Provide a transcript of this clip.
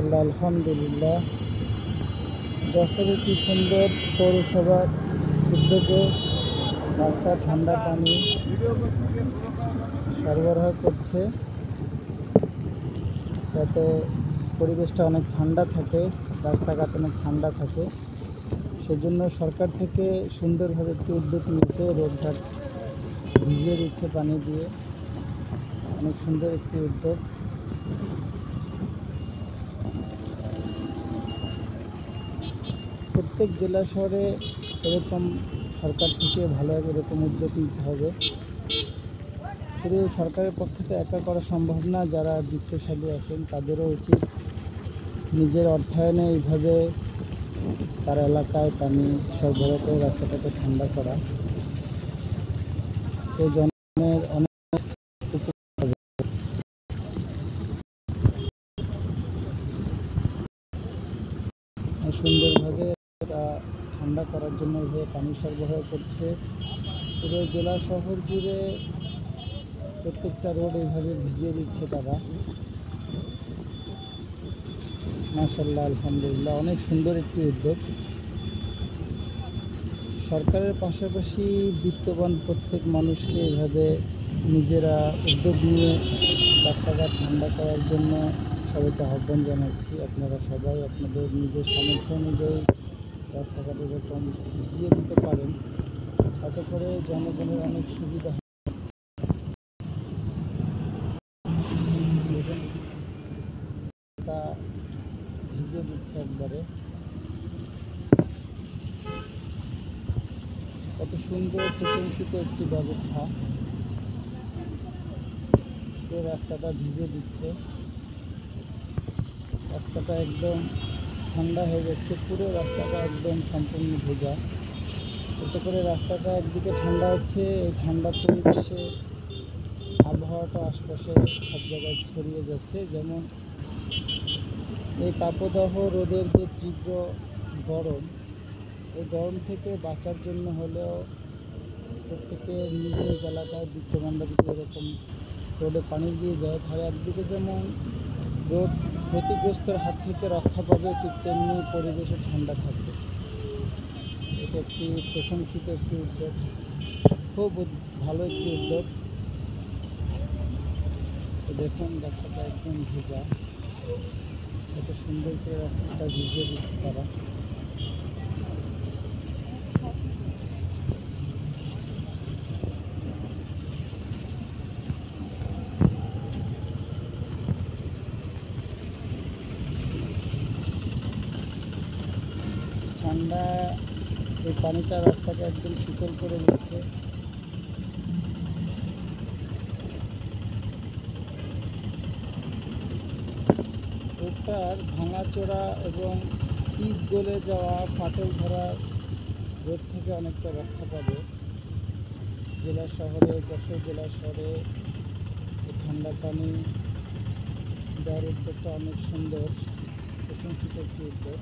মাশাআল্লাহ, আলহামদুলিল্লাহ। যশোরে কি সুন্দর পৌরসভার উদ্যোগে রাস্তা ঠান্ডা পানি সরবরাহ করছে, যাতে পরিবেশটা অনেক ঠান্ডা থাকে, রাস্তাঘাট অনেক ঠান্ডা থাকে। সেজন্য সরকার থেকে সুন্দরভাবে একটি উদ্যোগ নিয়েছে, রোডঘাট ভিজিয়ে দিচ্ছে পানি দিয়ে। অনেক সুন্দর একটি উদ্যোগ। প্রত্যেক জেলা শহরে এরকম সরকার থেকে ভালো এরকম উদ্যোগ নিতে হবে। শুধু সরকারের পক্ষ থেকে একা করা সম্ভব না, যারা বিত্তশালী আছেন তাদেরও উচিত নিজের অর্থায়নে এইভাবে তার এলাকায় পানি সরবরাহ করে রাস্তাটাকে ঠান্ডা করা। তো জনের অনেক সুন্দরভাবে ঠান্ডা করার জন্য এইভাবে পানি সরবরাহ করছে। পুরো জেলা শহর জুড়ে প্রত্যেকটা রোড এইভাবে ভিজিয়ে দিচ্ছে তারা। মাশাআল্লাহ, আলহামদুলিল্লাহ, অনেক সুন্দর একটি উদ্যোগ। সরকারের পাশাপাশি বিত্তবান প্রত্যেক মানুষকে এইভাবে নিজেরা উদ্যোগ নিয়ে রাস্তাঘাট ঠান্ডা করার জন্য সবাইকে আহ্বান জানাচ্ছি। আপনারা সবাই আপনাদের নিজের সামর্থ্য অনুযায়ী রাস্তাঘাট এরকম ভিজিয়ে দিতে পারেন, তাতে করে জনগণের অনেক সুবিধা হয়। তা ভিজিয়ে দিচ্ছে একবারে। কত সুন্দর প্রশংসিত একটি ব্যবস্থা। রাস্তাটা ভিজে দিচ্ছে, রাস্তাটা একদম ঠান্ডা হয়ে যাচ্ছে, পুরো রাস্তাটা একদম সম্পূর্ণ ভেজা। এতে করে রাস্তাটা একদিকে ঠান্ডা হচ্ছে, এই ঠান্ডা পরিবেশে আবহাওয়াটা আশপাশে সব জায়গায় ছড়িয়ে যাচ্ছে। যেমন এই তাপদাহ রোদের যে তীব্র গরম, এই গরম থেকে বাঁচার জন্য হলেও প্রত্যেকে নিজ নিজ এলাকায় বিত্তবানরা যদি এরকম রোডে পানি দিয়ে যায়, তাহলে একদিকে যেমন রোড ক্ষতিগ্রস্তের হাত থেকে রক্ষা পাবে, ঠিক তেমনি পরিবেশে ঠান্ডা থাকবে। এটা একটি প্রশংসিত একটি উদ্যোগ, খুব ভালো একটি উদ্যোগ। দেখুন রাস্তাটা একদম ভেজা, এত সুন্দর করে রাস্তাটা ভিজিয়ে দিচ্ছে তারা। ঠান্ডা এই পানিটা রাস্তাকে একদম শীতল করে দিচ্ছে। রোডটার ভাঙাচোরা এবং পিচ গলে যাওয়া, ফাটল ধরা রোড থেকে অনেকটা রক্ষা পাবে। জেলা শহরে, যশোর জেলা শহরে এই ঠান্ডা পানি দেওয়ার উদ্যোগটা অনেক সুন্দর, প্রশংসিত একটি উদ্যোগ।